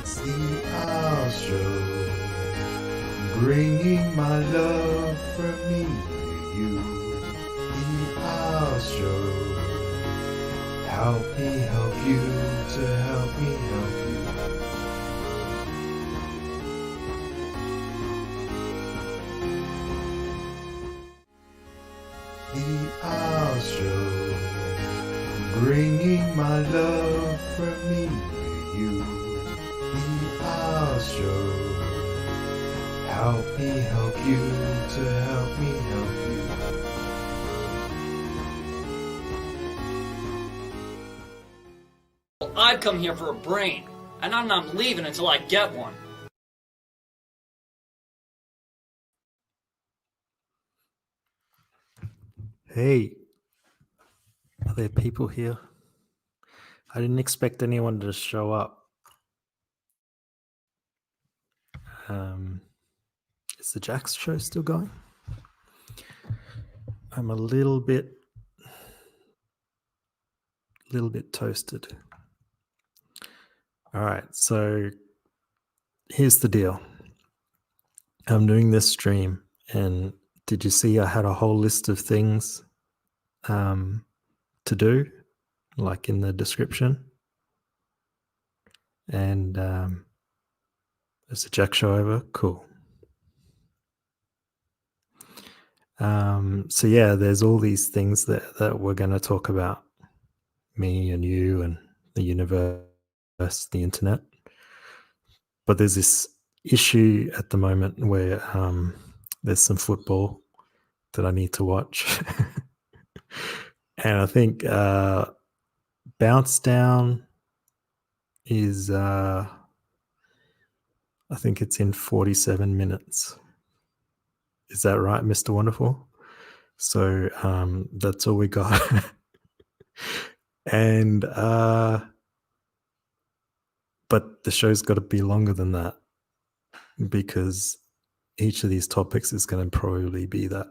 It's the Owl Show, bringing my love from me to you. The Owl Show, help me help you to help me help you. The Owl Show, bringing my love from me to you. The Owl Show, help me help you to help me help you. I've come here for a brain, and I'm not leaving until I get one. Hey, are there people here? I didn't expect anyone to show up. Is the Jax show still going? I'm a little bit toasted. All right, so here's the deal. I'm doing this stream, and did you see I had a whole list of things to do, like in the description? And is the Jack show over? Cool. So yeah, there's all these things that we're going to talk about, me and you and the universe, the internet. But there's this issue at the moment where there's some football that I need to watch. And I think Bounce Down is, I think it's in 47 minutes. Is that right, Mr. Wonderful? So that's all we got. And but the show's got to be longer than that, because each of these topics is going to probably be that.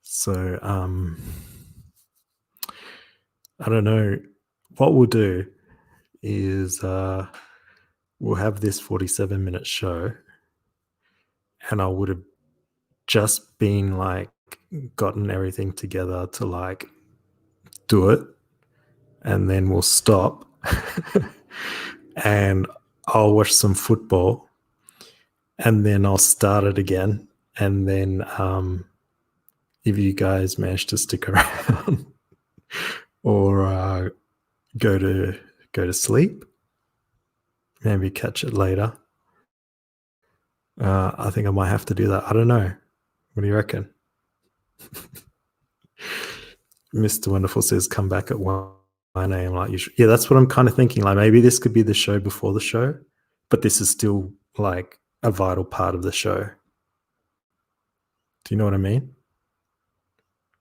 So I don't know. What we'll do is we'll have this 47-minute show, and I would have just been like gotten everything together to like do it, and then we'll stop and I'll watch some football, and then I'll start it again, and then if you guys manage to stick around or go to sleep, maybe catch it later. I think I might have to do that. I don't know. What do you reckon? Mr. Wonderful says come back at 1 a.m. like usual. Yeah, that's what I'm kind of thinking. Like maybe this could be the show before the show, but this is still like a vital part of the show. Do you know what I mean?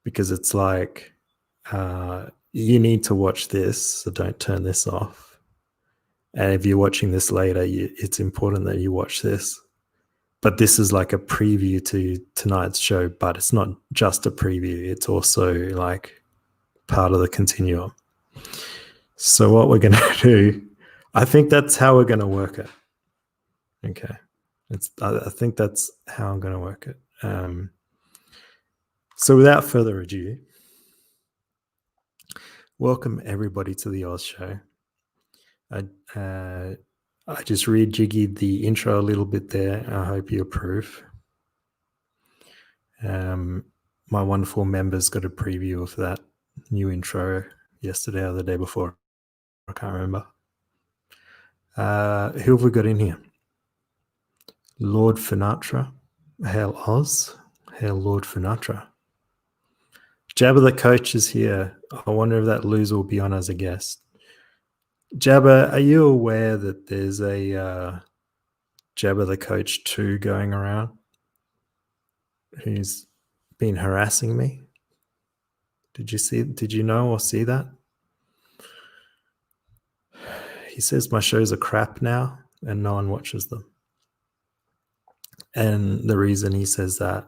Because it's like you need to watch this, so don't turn this off. And if you're watching this later, it's important that you watch this. But this is like a preview to tonight's show, but it's not just a preview. It's also like part of the continuum. So what we're going to do, I think that's how we're going to work it. Okay. I think that's how I'm going to work it. So without further ado, welcome everybody to the Oz Show. I just rejiggied the intro a little bit there. I hope you approve. My wonderful members got a preview of that new intro yesterday or the day before. I can't remember. Who have we got in here? Lord Finatra. Hail Oz. Hail Lord Finatra. Jabba the Coach is here. I wonder if that loser will be on as a guest. Jabba, are you aware that there's a Jabba the Coach 2 going around who's been harassing me? Did you know or see that? He says my shows are crap now and no one watches them. And the reason he says that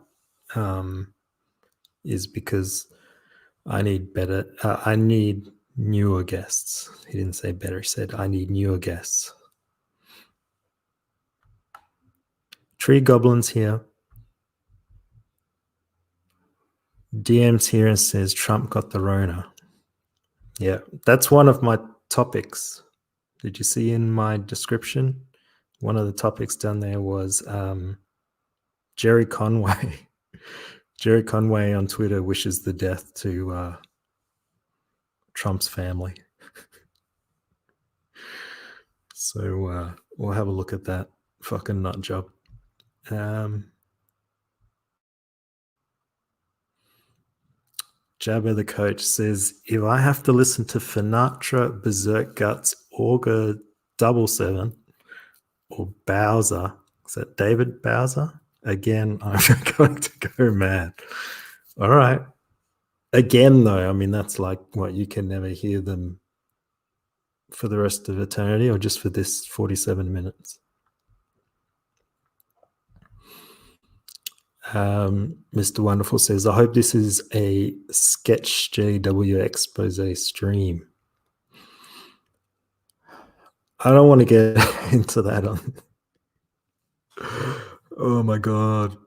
is because I need newer guests. He didn't say better. He said, I need newer guests. Tree Goblins here. DM's here and says Trump got the Rona. Yeah, that's one of my topics. Did you see in my description? One of the topics down there was Gerry Conway. Gerry Conway on Twitter wishes the death to Trump's family. So we'll have a look at that fucking nut job. Jabba the Coach says, if I have to listen to Finatra, Berserk Guts, Auger 77, or Bowser, is that David Bowser? Again, I'm going to go mad. All right. Again, though, I mean, that's like what, you can never hear them for the rest of eternity or just for this 47 minutes. Mr. Wonderful says, I hope this is a Sketch JW expose stream. I don't want to get into that on. Oh my God.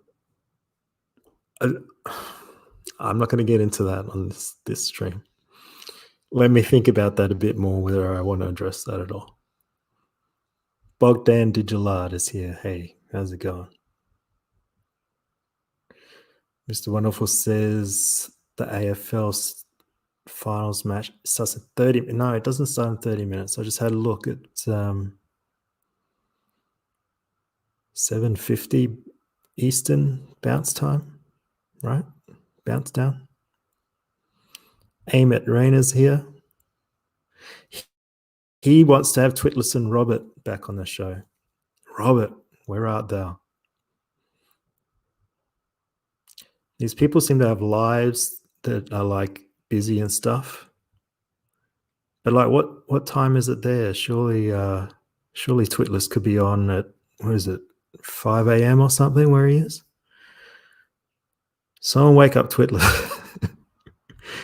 I'm not going to get into that on this stream. Let me think about that a bit more, whether I want to address that at all. Bogdan Digilard is here. Hey, how's it going? Mr. Wonderful says the AFL finals match starts at 30. No, it doesn't start in 30 minutes. I just had a look at 7:50 Eastern bounce time, right? Bounce down. Aim at Rayner's here. He wants to have Twitless and Robert back on the show. Robert, where art thou? These people seem to have lives that are like busy and stuff. But like, what time is it there? Surely Twitless could be on at, what is it, 5 a.m. or something where he is? Someone wake up Twitless.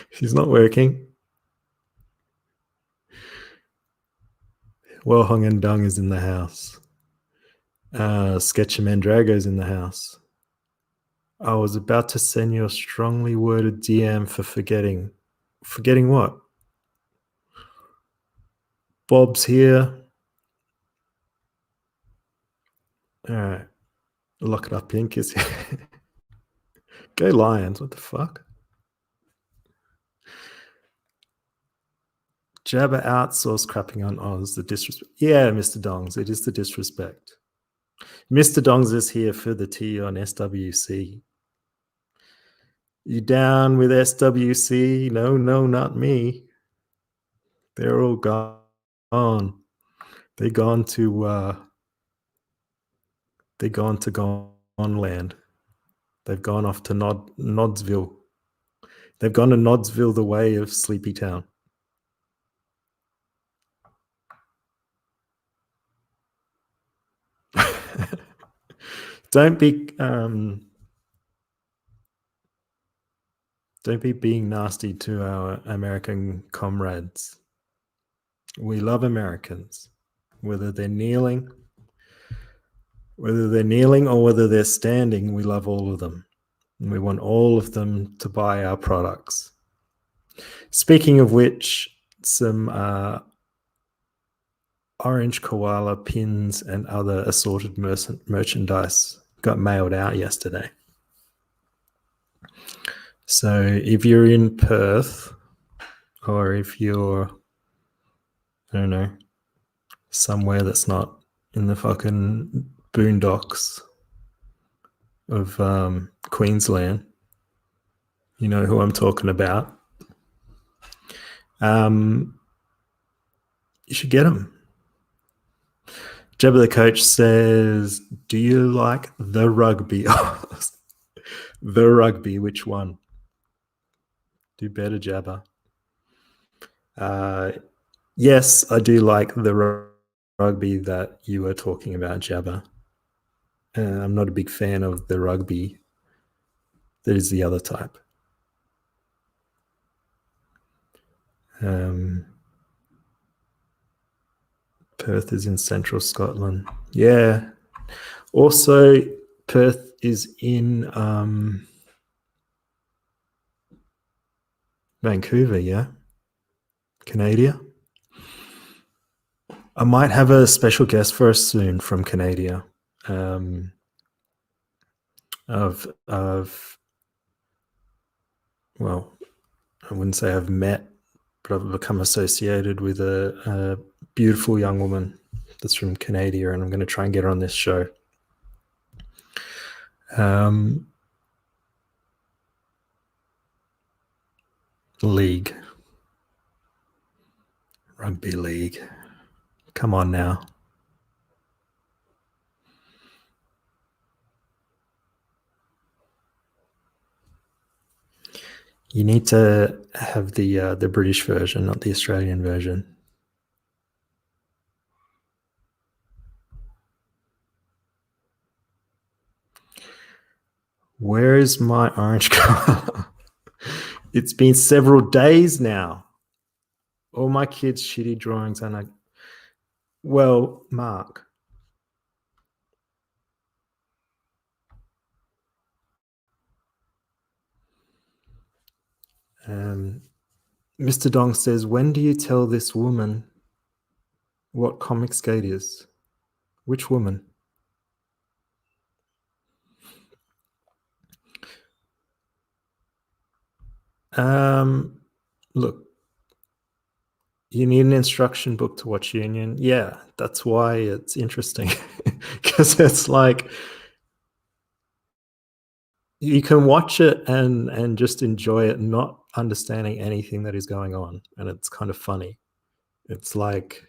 She's not working. Well Hung and Dung is in the house. Sketcher Mandrago's in the house. I was about to send you a strongly worded DM for forgetting. Forgetting what? Bob's here. All right. Lock it up, Pink is here. Go Lions. What the fuck? Jabba outsource crapping on Oz. The disrespect. Yeah, Mr. Dongs. It is the disrespect. Mr. Dongs is here for the tea on SWC. You down with SWC? No, not me. They're all gone. They gone to Gonland. They've gone off to Nodsville. They've gone to Nodsville the way of Sleepy Town. Don't be being nasty to our American comrades. We love Americans, whether they're kneeling or whether they're standing. We love all of them, and we want all of them to buy our products. Speaking of which, some orange koala pins and other assorted merchandise got mailed out yesterday. So if you're in Perth, or if you're, I don't know, somewhere that's not in the fucking boondocks of Queensland, you know who I'm talking about. You should get them. Jabba the Coach says, do you like the rugby? The rugby, which one? Do better, Jabba. Yes, I do like the rugby that you were talking about, Jabba. I'm not a big fan of the rugby that is the other type. Perth is in central Scotland. Yeah. Also, Perth is in Vancouver, yeah? Canada. I might have a special guest for us soon from Canada. Well, I wouldn't say I've met, but I've become associated with a beautiful young woman that's from Canada, and I'm going to try and get her on this show. League. Rugby league. Come on now. You need to have the British version, not the Australian version. Where is my orange car? It's been several days now. All my kids' shitty drawings, and well, Mark. Mr. Dong says, when do you tell this woman what comic skate is? Which woman? Look, you need an instruction book to watch Union. Yeah, that's why it's interesting. Because it's like you can watch it and just enjoy it, not understanding anything that is going on. And it's kind of funny. It's like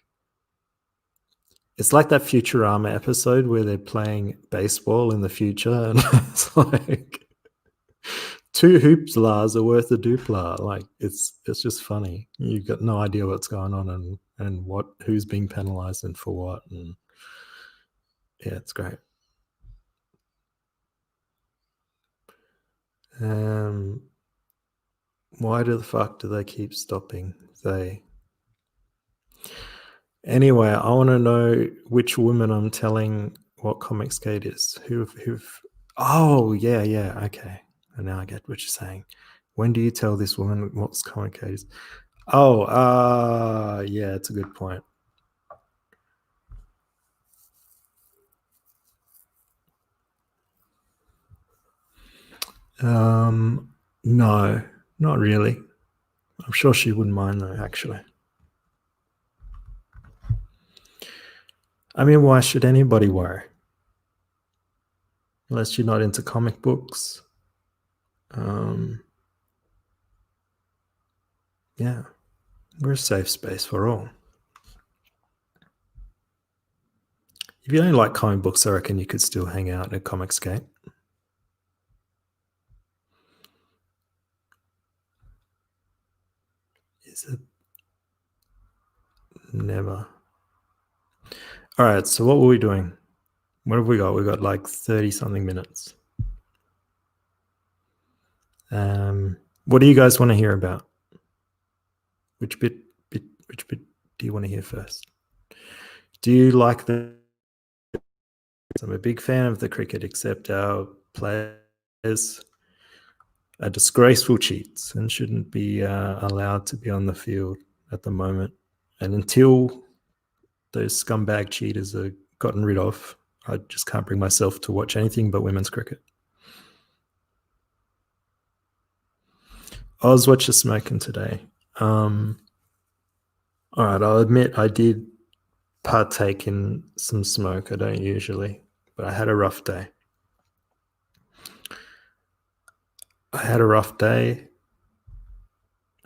that Futurama episode where they're playing baseball in the future, and it's like two hooplas are worth a dupla. Like it's just funny. You've got no idea what's going on and who's being penalized and for what. And yeah, it's great. Why the fuck do they keep stopping? Anyway, I want to know which woman I'm telling what comic skate is. Oh, yeah, okay. And now I get what you're saying. When do you tell this woman what's comic skate is? Oh, yeah, it's a good point. No, not really. I'm sure she wouldn't mind though, actually. I mean, why should anybody worry? Unless you're not into comic books. Yeah, we're a safe space for all. If you don't like comic books, I reckon you could still hang out at Comic Skate. Is it? Never. All right, so what were we doing? What have we got? We got like 30 something minutes. What do you guys want to hear about? Which bit do you want to hear first? Do you like the... I'm a big fan of the cricket, except our players are disgraceful cheats and shouldn't be allowed to be on the field at the moment. And until those scumbag cheaters are gotten rid of, I just can't bring myself to watch anything but women's cricket. Oz, what you smoking today? All right, I'll admit I did partake in some smoke. I don't usually, but I had a rough day.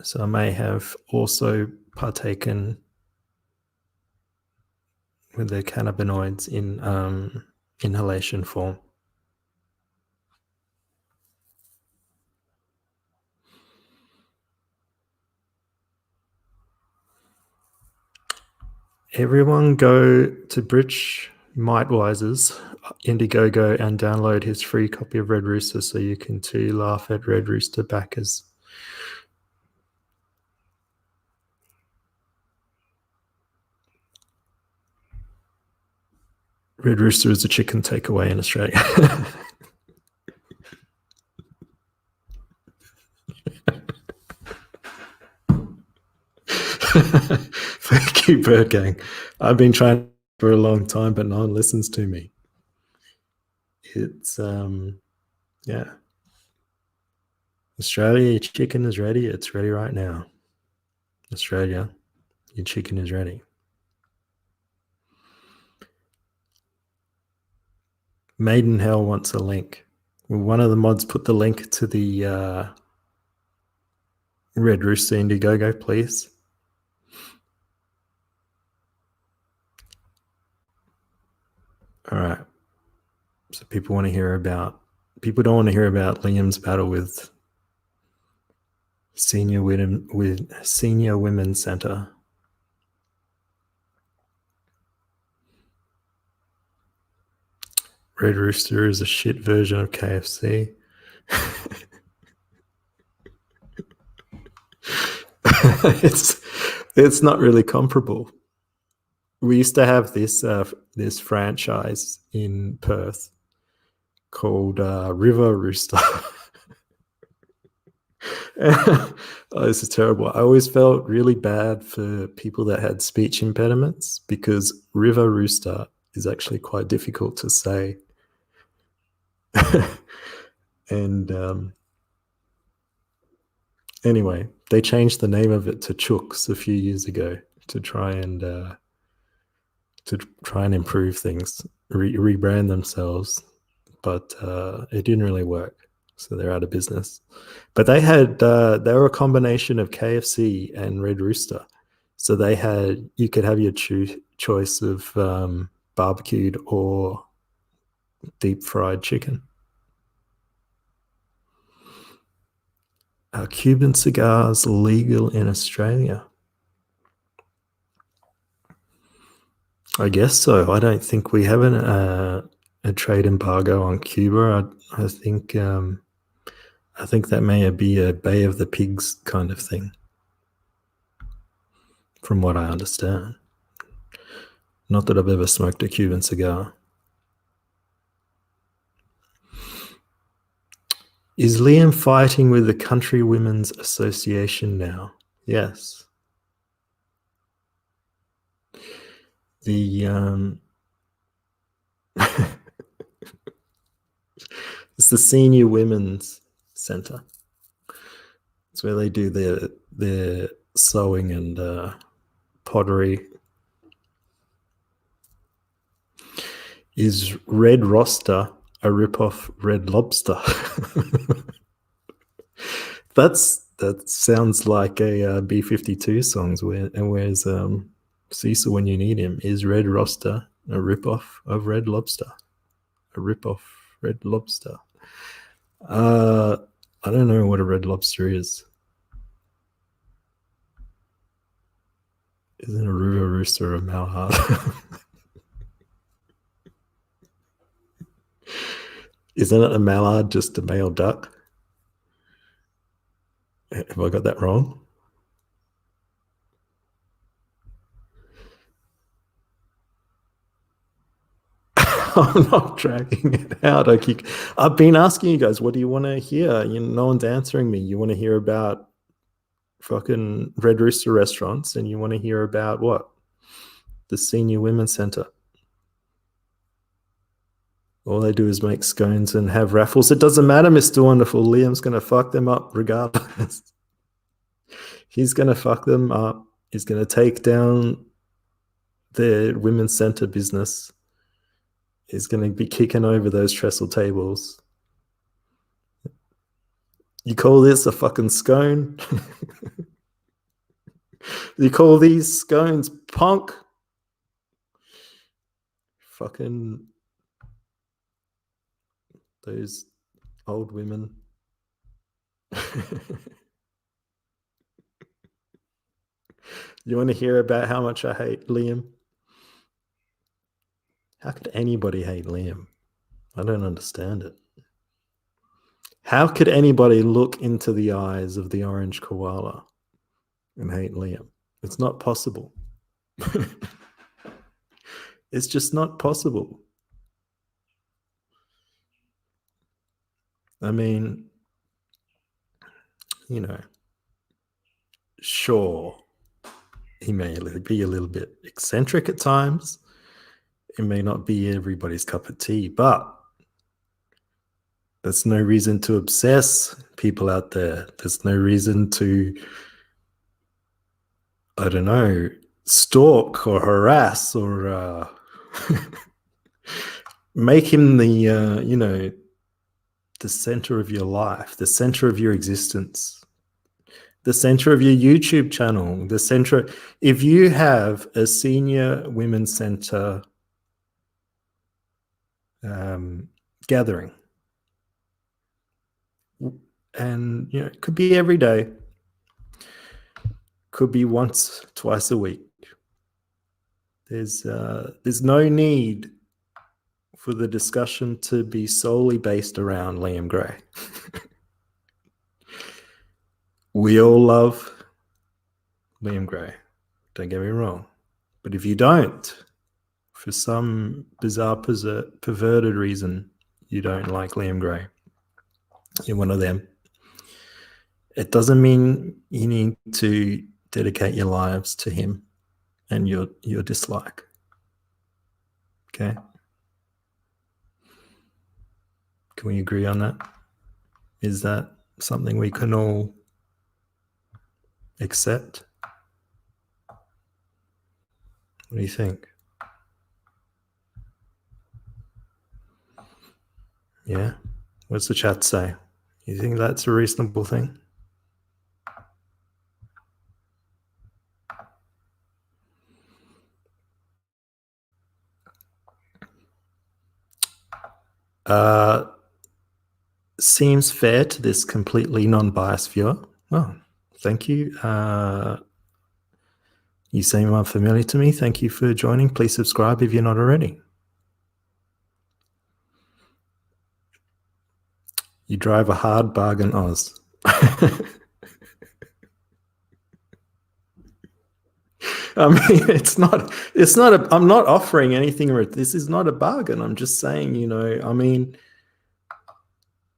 So I may have also partaken with the cannabinoids in inhalation form. Everyone go to Britch Mightwise's Indiegogo and download his free copy of Red Rooster so you can too laugh at Red Rooster backers. Red Rooster is a chicken takeaway in Australia. Thank you, Bird Gang. I've been trying for a long time, but no one listens to me. It's yeah. Australia, your chicken is ready. It's ready right now. Australia, your chicken is ready. Maidenhell wants a link. Will one of the mods put the link to the Red Rooster Indiegogo, please? All right. So people don't want to hear about Liam's battle with Senior Women's Center. Red Rooster is a shit version of KFC. It's not really comparable. We used to have this franchise in Perth called River Rooster. Oh, this is terrible. I always felt really bad for people that had speech impediments because River Rooster is actually quite difficult to say. And anyway, they changed the name of it to Chooks a few years ago to try and improve things, rebrand themselves, but it didn't really work. So they're out of business. But they were a combination of KFC and Red Rooster. So you could have your choice of barbecued or deep fried chicken. Are Cuban cigars legal in Australia? I guess so. I don't think we have a trade embargo on Cuba. I think that may be a Bay of the Pigs kind of thing, from what I understand. Not that I've ever smoked a Cuban cigar. Is Liam fighting with the Country Women's Association now? Yes. The it's the Senior Women's Center. It's where they do their sewing and pottery. Is Red Rooster a ripoff Red Lobster? That sounds like a B-52 songs. Where's Cecil when you need him? Is Red Rooster a ripoff of Red Lobster? A ripoff Red Lobster. I don't know what a Red Lobster is. Isn't a River Rooster a mallard? Isn't it a mallard just a male duck? Have I got that wrong? I'm not dragging it out. I've been asking you guys, what do you want to hear? No one's answering me. You want to hear about fucking Red Rooster restaurants, and you want to hear about what? The Senior Women's Center. All they do is make scones and have raffles. It doesn't matter, Mr. Wonderful. Liam's going to fuck them up regardless. He's going to fuck them up. He's going to take down their women's center business. He's going to be kicking over those trestle tables. You call this a fucking scone? You call these scones punk? Fucking those old women. You want to hear about how much I hate Liam? How could anybody hate Liam? I don't understand it. How could anybody look into the eyes of the orange koala and hate Liam? It's not possible. It's just not possible. I mean, sure, he may be a little bit eccentric at times. It may not be everybody's cup of tea, but there's no reason to obsess, people out there. There's no reason to, I don't know, stalk or harass or make him the the center of your life, the center of your existence, the center of your YouTube channel, the center. If you have a senior women's center gathering, and it could be every day, could be once, twice a week. There's no need for the discussion to be solely based around Liam Gray. We all love Liam Gray, don't get me wrong. But if you don't, for some bizarre perverted reason, you don't like Liam Gray, you're one of them. It doesn't mean you need to dedicate your lives to him and your dislike. Okay? Can we agree on that? Is that something we can all accept? What do you think? Yeah? What's the chat say? You think that's a reasonable thing? Seems fair to this completely non-biased viewer. Oh, thank you. You seem unfamiliar to me. Thank you for joining. Please subscribe if you're not already. You drive a hard bargain, Oz. I mean, I'm not offering anything. This is not a bargain. I'm just saying, I mean,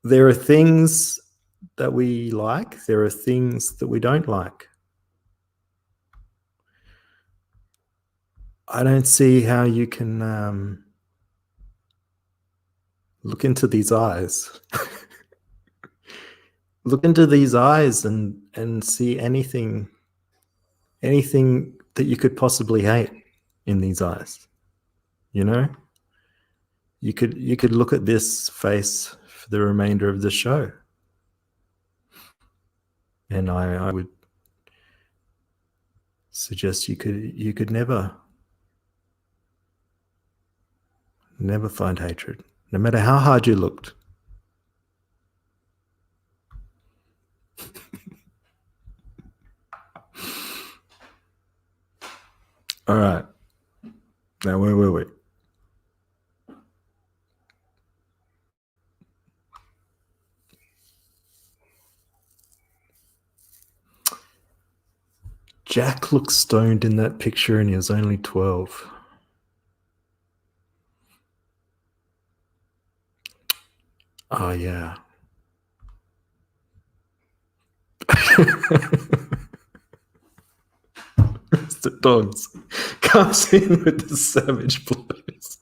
there are things that we like. There are things that we don't like. I don't see how you can look into these eyes. Look into these eyes and see anything that you could possibly hate in these eyes. You could look at this face for the remainder of the show, and I would suggest you could never find hatred, no matter how hard you looked. All right. Now, where were we? Jack looks stoned in that picture and he was only 12. Oh, yeah. Mr. Dogs comes in with the savage blows.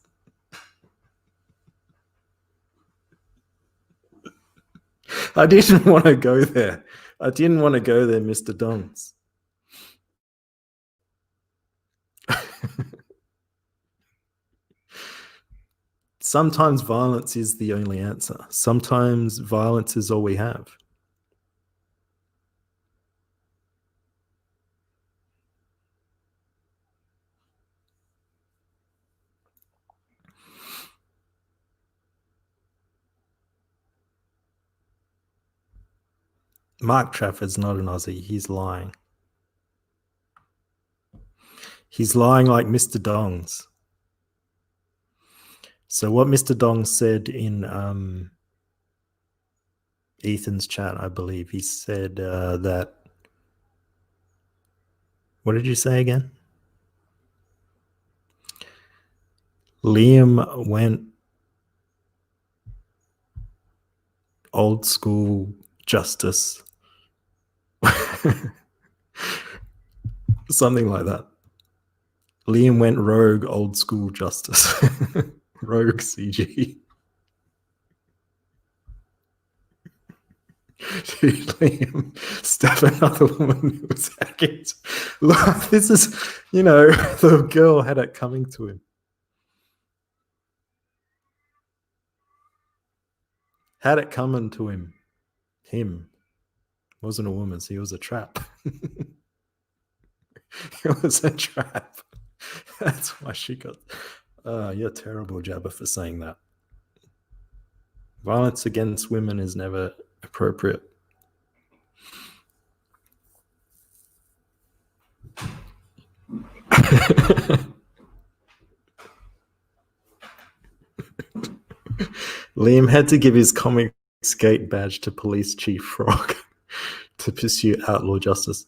I didn't want to go there. Mr. Dongs. Sometimes violence is the only answer. Sometimes violence is all we have. Mark Trafford's not an Aussie. He's lying. He's lying like Mr. Dongs. So what Mr. Dongs said in Ethan's chat, I believe, he said that... What did you say again? Liam went old school justice. Something like that. Liam went rogue, old school justice. Rogue CG. Dude, Liam stab another woman who was hacking. Look, this is, the girl had it coming to him. Had it coming to him. Him. Wasn't a woman, so he was a trap. It was a trap. That's why she got... you're terrible, Jabba, for saying that. Violence against women is never appropriate. Liam had to give his comic skate badge to Police Chief Frog to pursue outlaw justice.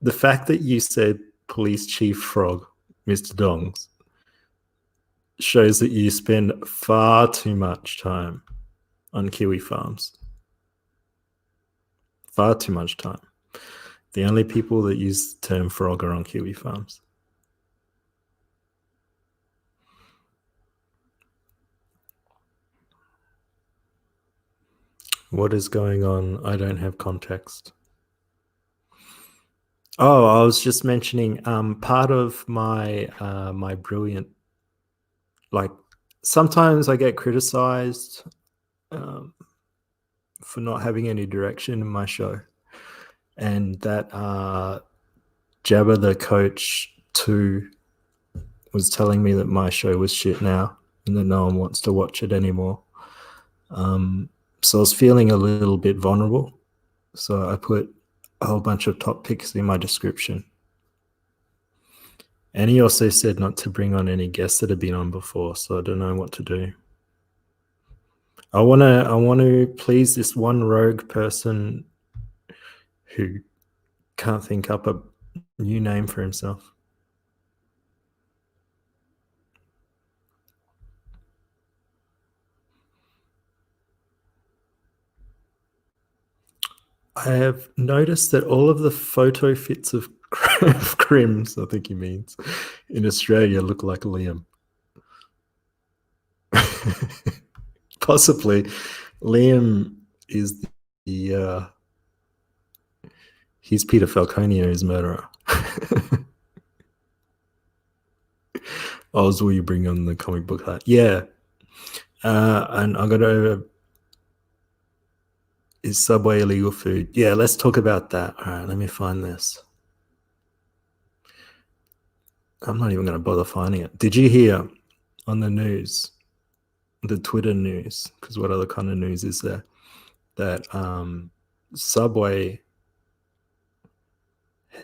The fact that you said Police Chief Frog, Mr. Dongs, shows that you spend far too much time on Kiwi farms. Far too much time. The only people that use the term frog are on Kiwi farms. What is going on? I don't have context. Oh, I was just mentioning part of my my brilliant, like, sometimes I get criticized for not having any direction in my show, and that Jabba the Coach 2 was telling me that my show was shit now and that no one wants to watch it anymore. So I was feeling a little bit vulnerable. So I put a whole bunch of top picks in my description. And he also said not to bring on any guests that have been on before, so I don't know what to do. I want to please this one rogue person who can't think up a new name for himself. I have noticed that all of the photo fits of Crims, I think he means, in Australia look like Liam. Possibly. Liam is the he's Peter Falconio's murderer. Oz, will you bring on the comic book hat? Yeah. And I got to... Is Subway illegal food? Yeah, let's talk about that. All right, let me find this. I'm not even going to bother finding it. Did you hear on the news, the Twitter news, because what other kind of news is there, that Subway,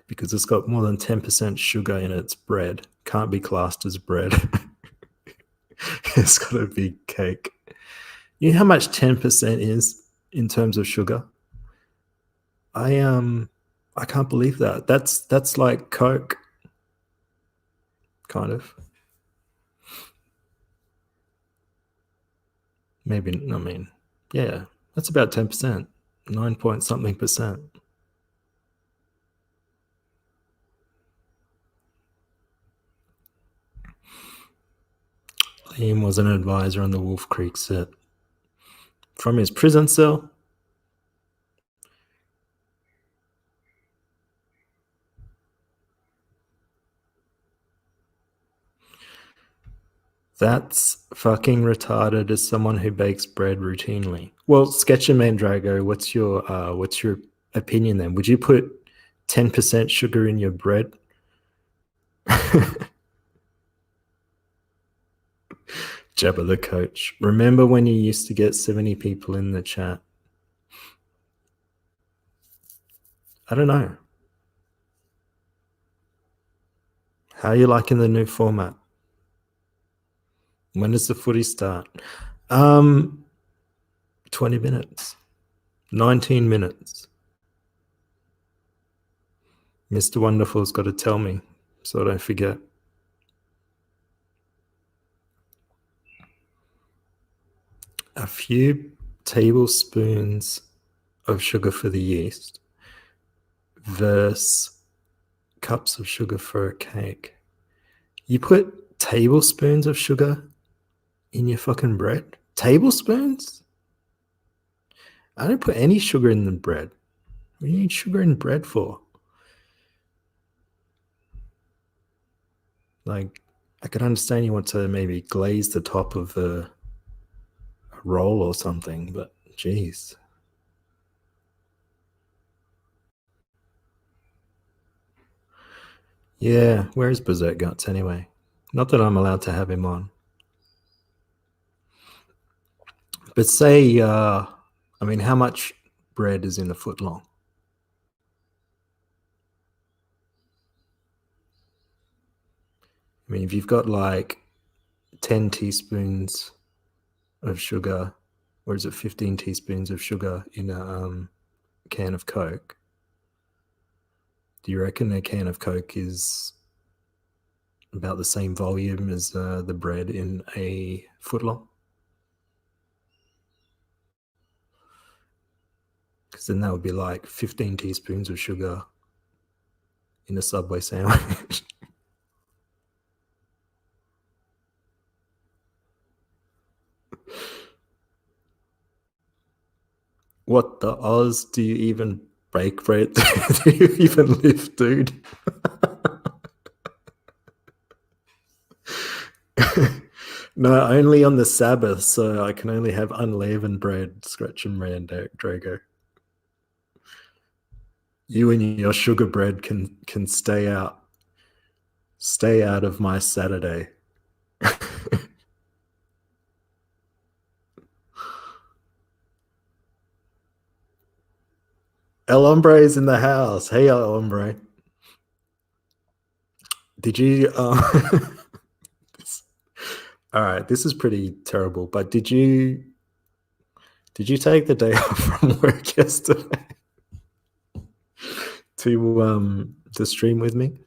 because it's got more than 10% sugar in its bread, can't be classed as bread. It's got to be cake. You know how much 10% is in terms of sugar? I can't believe that. That's like Coke, kind of. Maybe, I mean, yeah, that's about 10%, 9 point something percent. Liam was an advisor on the Wolf Creek set. From his prison cell, that's fucking retarded as someone who bakes bread routinely. Well, Sketcher Mandrago, what's your opinion then? Would you put 10% sugar in your bread? Jabba the Coach. Remember when you used to get 70 people in the chat? I don't know. How are you liking the new format? When does the footy start? 20 minutes. 19 minutes. Mr. Wonderful's got to tell me so I don't forget. A few tablespoons of sugar for the yeast versus cups of sugar for a cake. You put tablespoons of sugar in your fucking bread? Tablespoons? I don't put any sugar in the bread. What do you need sugar in bread for? Like, I could understand you want to maybe glaze the top of a roll or something, but geez. Yeah, where's Berserk Guts anyway? Not that I'm allowed to have him on. But say, I mean, how much bread is in a foot long? I mean, if you've got like 10 teaspoons of sugar, or is it 15 teaspoons of sugar in a can of Coke? Do you reckon a can of Coke is about the same volume as the bread in a footlong? Because then that would be like 15 teaspoons of sugar in a Subway sandwich. What the Oz do you even bake bread? Do you even live, dude? No, only on the Sabbath, so I can only have unleavened bread, Scratch and Ran Drago. You and your sugar bread can stay out of my Saturday. El Hombre is in the house. Hey, El Hombre. Did you... all right, this is pretty terrible, but did you take the day off from work yesterday to stream with me?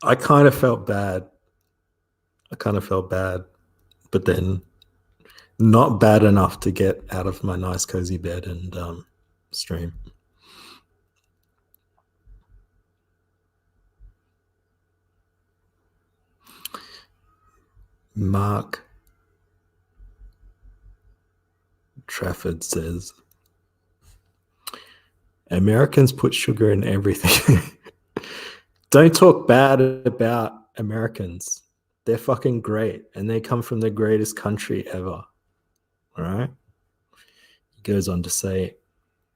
I kind of felt bad. But then not bad enough to get out of my nice cozy bed and stream. Mark Trafford says, Americans put sugar in everything. Don't talk bad about Americans. They're fucking great, and they come from the greatest country ever. All right? He goes on to say,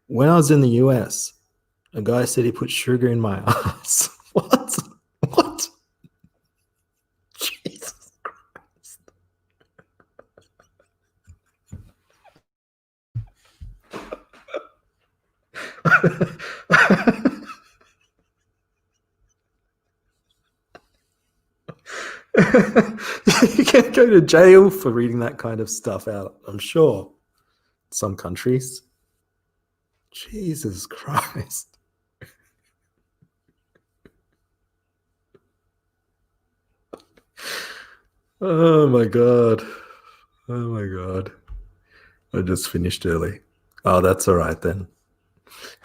when I was in the US, a guy said he put sugar in my ass. What? What? Jesus Christ. You can't go to jail for reading that kind of stuff out, I'm sure. Some countries. Jesus Christ. Oh my God. Oh my God. I just finished early. Oh, that's all right then.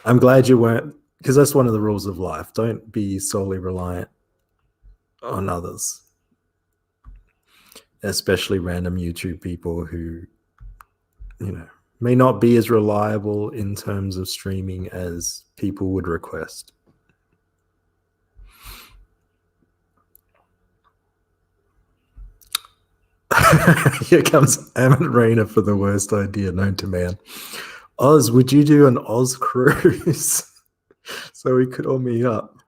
I'm glad you weren't, because that's one of the rules of life. Don't be solely reliant on others, especially random YouTube people who, you know, may not be as reliable in terms of streaming as people would request. Here comes Amit Rainer for the worst idea known to man. Oz, would you do an Oz cruise so we could all meet up?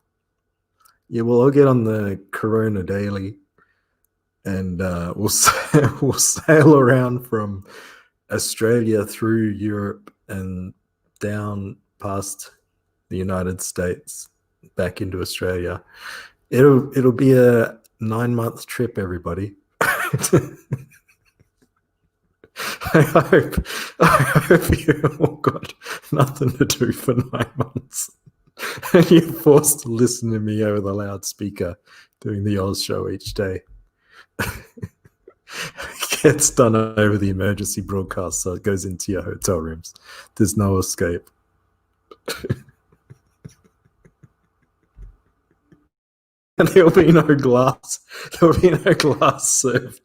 Yeah, we'll all get on the Corona Daily and we'll sail around from Australia through Europe and down past the United States back into Australia. It'll be a 9-month trip, everybody. I hope you all got nothing to do for 9 months and you're forced to listen to me over the loudspeaker doing the Oz show each day. Gets done over the emergency broadcast, so it goes into your hotel rooms. There's no escape. And there'll be no glass. There'll be no glass served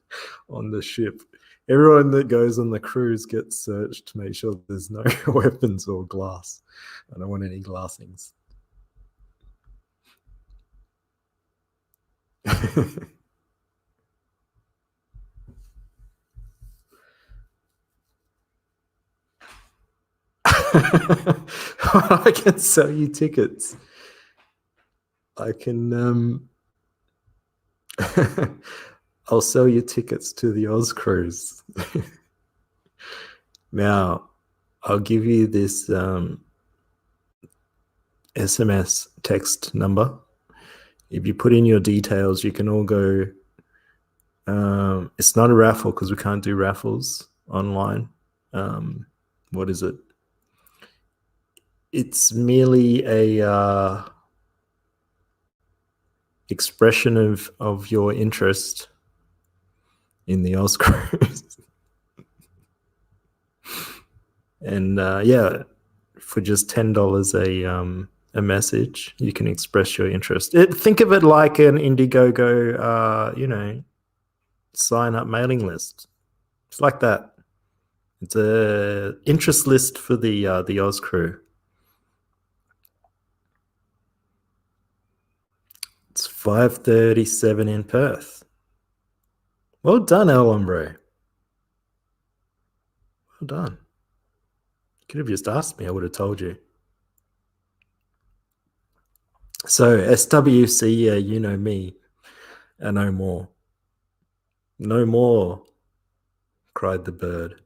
on the ship. Everyone that goes on the cruise gets searched to make sure there's no weapons or glass. I don't want any glassings. I can sell you tickets. I can I'll sell you tickets to the Oz cruise. Now, I'll give you this SMS text number. If you put in your details, you can all go. It's not a raffle because we can't do raffles online. What is it? It's merely a expression of your interest in the Oz cruise. And yeah, for just $10 a message, you can express your interest. Think of it like an Indiegogo, sign up mailing list. It's like that. It's a interest list for the Oz crew. It's 5:37 in Perth. Well done, El Hombre. Well done. You could have just asked me. I would have told you. So SWC, yeah, you know me, and no more. No more, cried the bird.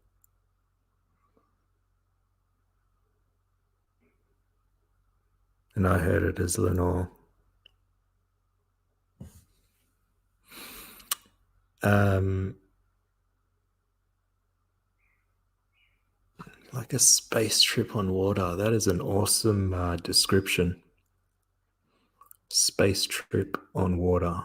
And I heard it as Lenore. Like a space trip on water. That is an awesome description. Space trip on water.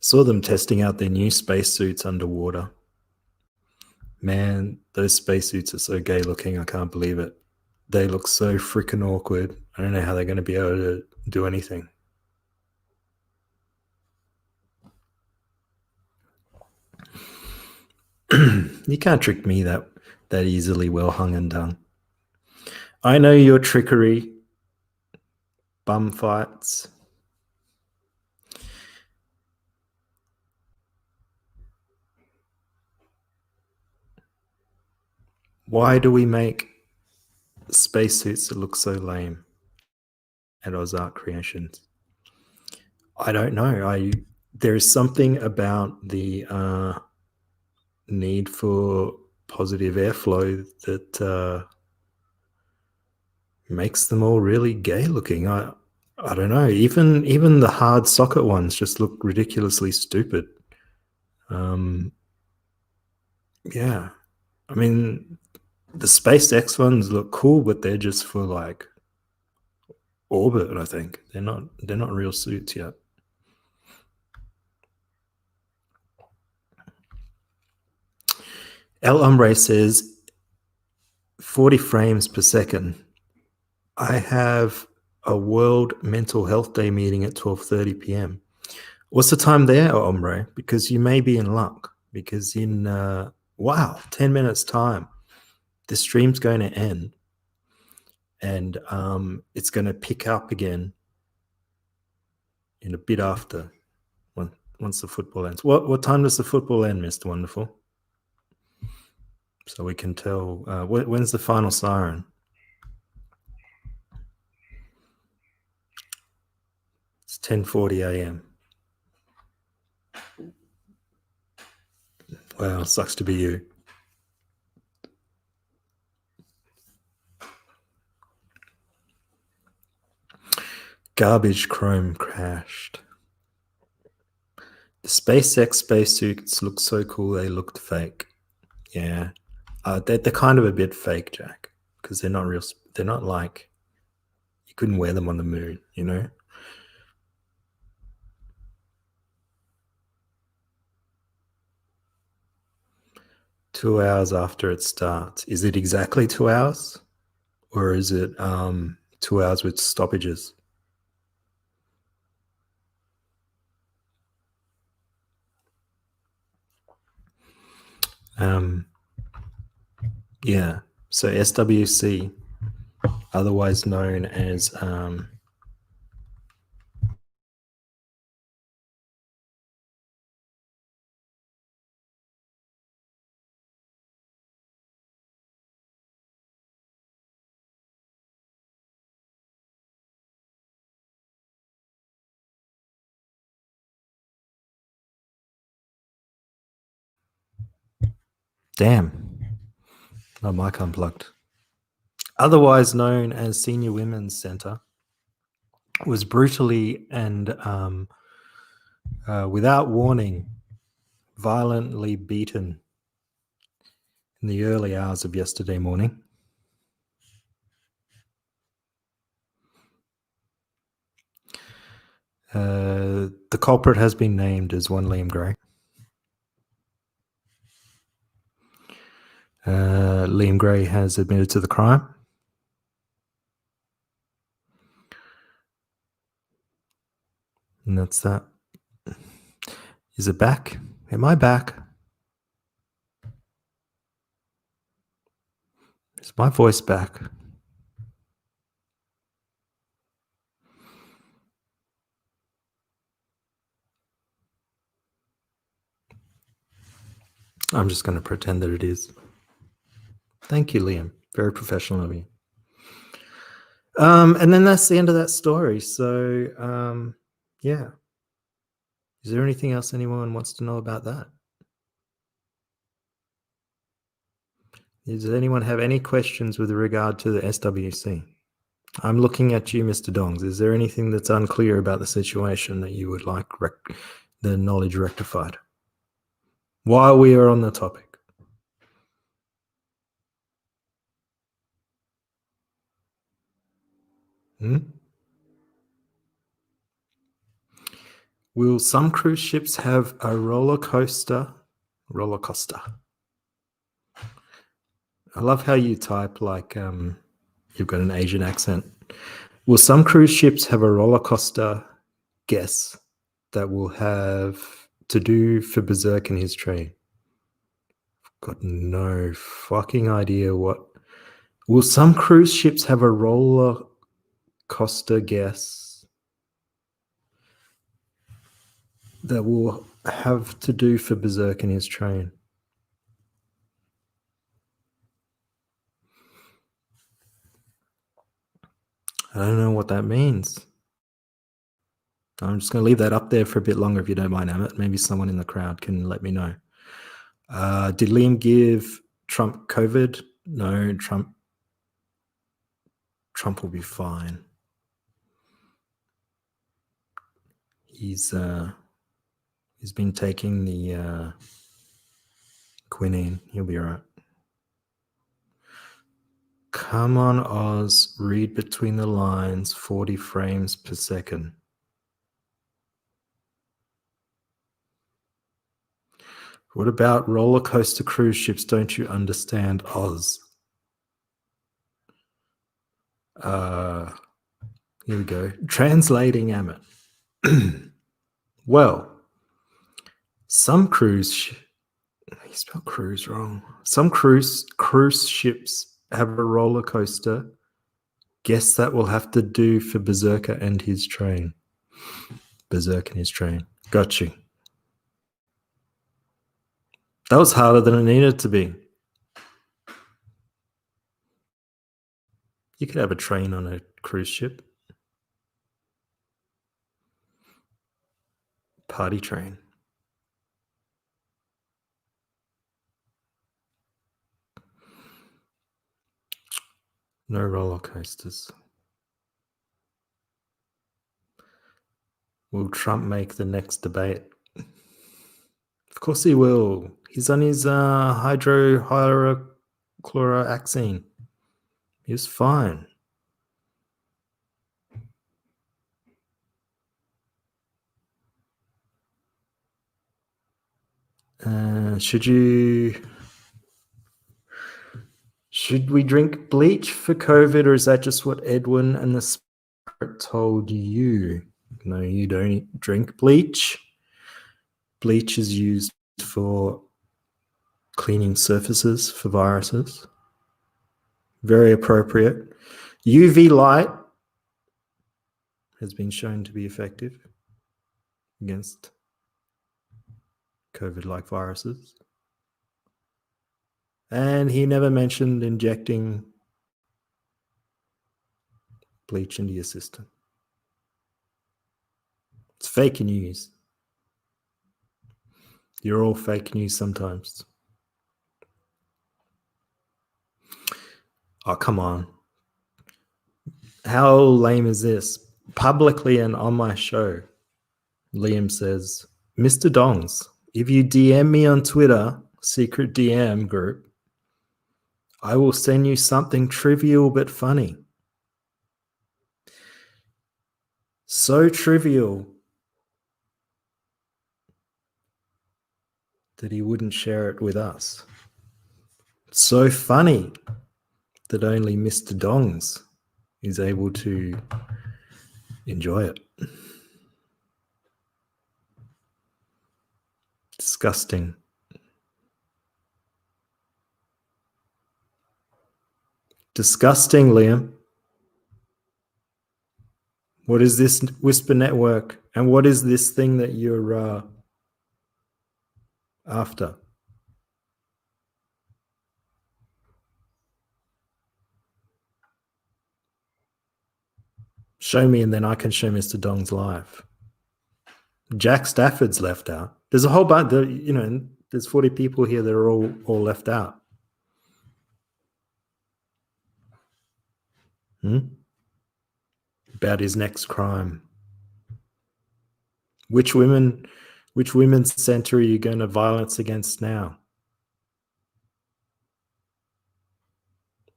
Saw them testing out their new spacesuits underwater. Man, those spacesuits are so gay looking, I can't believe it. They look so freaking awkward. I don't know how they're going to be able to do anything. You can't trick me that easily, well hung and done. I know your trickery, bum fights. Why do we make spacesuits that look so lame at Ozark Creations? I don't know. There is something about the need for positive airflow that makes them all really gay looking. I don't know. Even the hard socket ones just look ridiculously stupid. Yeah. I mean, the SpaceX ones look cool, but they're just for like orbit, I think. They're not real suits yet. El Hombre says 40 frames per second. I have a World Mental Health Day meeting at 12:30 p.m. What's the time there, El Hombre? Because you may be in luck. Because in 10 minutes time, the stream's going to end, and it's going to pick up again in a bit after, once the football ends. What time does the football end, Mr. Wonderful? So we can tell. When's the final siren? It's 10:40 a.m. Wow, sucks to be you. Garbage Chrome crashed. The SpaceX spacesuits look so cool, they looked fake. Yeah. They're kind of a bit fake, Jack, because they're not real. They're not like, you couldn't wear them on the moon, you know? 2 hours after it starts. Is it exactly 2 hours? Or is it 2 hours with stoppages? Yeah. So SWC, otherwise known as damn, my mic unplugged. Otherwise known as Senior Women's Center, was brutally and without warning, violently beaten in the early hours of yesterday morning. The culprit has been named as one Liam Gray. Liam Gray has admitted to the crime. And that's that. Is it back? Am I back? Is my voice back? I'm just going to pretend that it is. Thank you, Liam. Very professional of you. And then that's the end of that story. So, yeah. Is there anything else anyone wants to know about that? Does anyone have any questions with regard to the SWC? I'm looking at you, Mr. Dongs. Is there anything that's unclear about the situation that you would like the knowledge rectified? While we are on the topic. Will some cruise ships have a roller coaster? Roller coaster. I love how you type like you've got an Asian accent. Will some cruise ships have a roller coaster guess that will have to do for Berserk and his train? Got no fucking idea what. Will some cruise ships have a roller coaster guess that will have to do for Berserk and his train? I don't know what that means. I'm just going to leave that up there for a bit longer if you don't mind, Amit. Maybe someone in the crowd can let me know. Did Liam give Trump COVID? No, Trump will be fine. He's been taking the quinine. He'll be all right. Come on, Oz. Read between the lines. 40 frames per second. What about roller coaster cruise ships? Don't you understand, Oz? Here we go. Translating Amit. Well, some cruise he spelled cruise wrong. Some cruise ships have a roller coaster. Guess that will have to do for Berserker and his train. Berserk and his train. Got you. That was harder than it needed to be. You could have a train on a cruise ship. Party train. No roller coasters. Will Trump make the next debate? Of course he will. He's on his hydrochloroaxine. He's fine. Should you Should we drink bleach for COVID, or is that just what Edwin and the spirit told you? No, you don't drink bleach. Bleach is used for cleaning surfaces for viruses. Very appropriate. UV light has been shown to be effective against COVID-like viruses. And he never mentioned injecting bleach into your system. It's fake news. You're all fake news sometimes. Oh, come on. How lame is this? Publicly and on my show, Liam says, Mr. Dongs, if you DM me on Twitter, secret DM group, I will send you something trivial but funny. So trivial that he wouldn't share it with us. So funny that only Mr. Dongs is able to enjoy it. Disgusting. Disgusting, Liam. What is this Whisper Network? And what is this thing that you're after? Show me, and then I can show Mr. Dong's live. Jack Stafford's left out. There's a whole bunch. There's 40 people here that are all left out. About his next crime. Which women's center are you going to violence against now?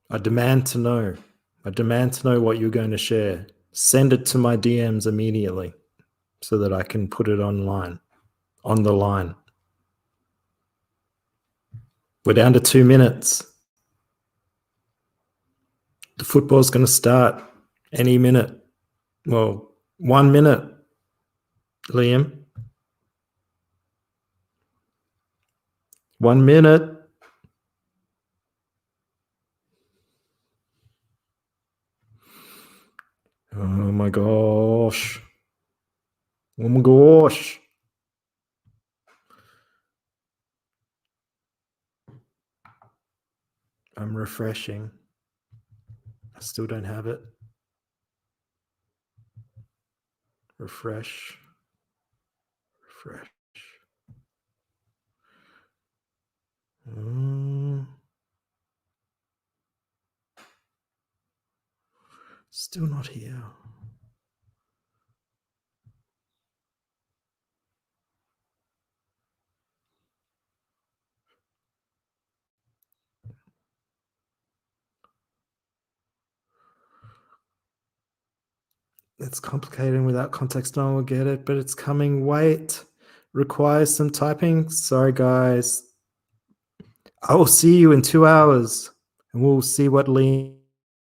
I demand to know. I demand to know what you're going to share. Send it to my DMs immediately so that I can put it online, on the line. We're down to 2 minutes. The football's going to start any minute. Well, 1 minute, Liam. 1 minute. Oh my gosh. Oh my gosh. I'm refreshing. I still don't have it. Refresh. Still not here. It's complicated and without context, no one will get it, but it's coming. Wait, requires some typing. Sorry, guys. I will see you in 2 hours, and we'll see what Liam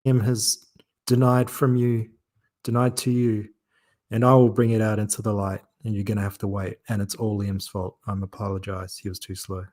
has denied to you, and I will bring it out into the light, and you're going to have to wait, and it's all Liam's fault. I apologize. He was too slow.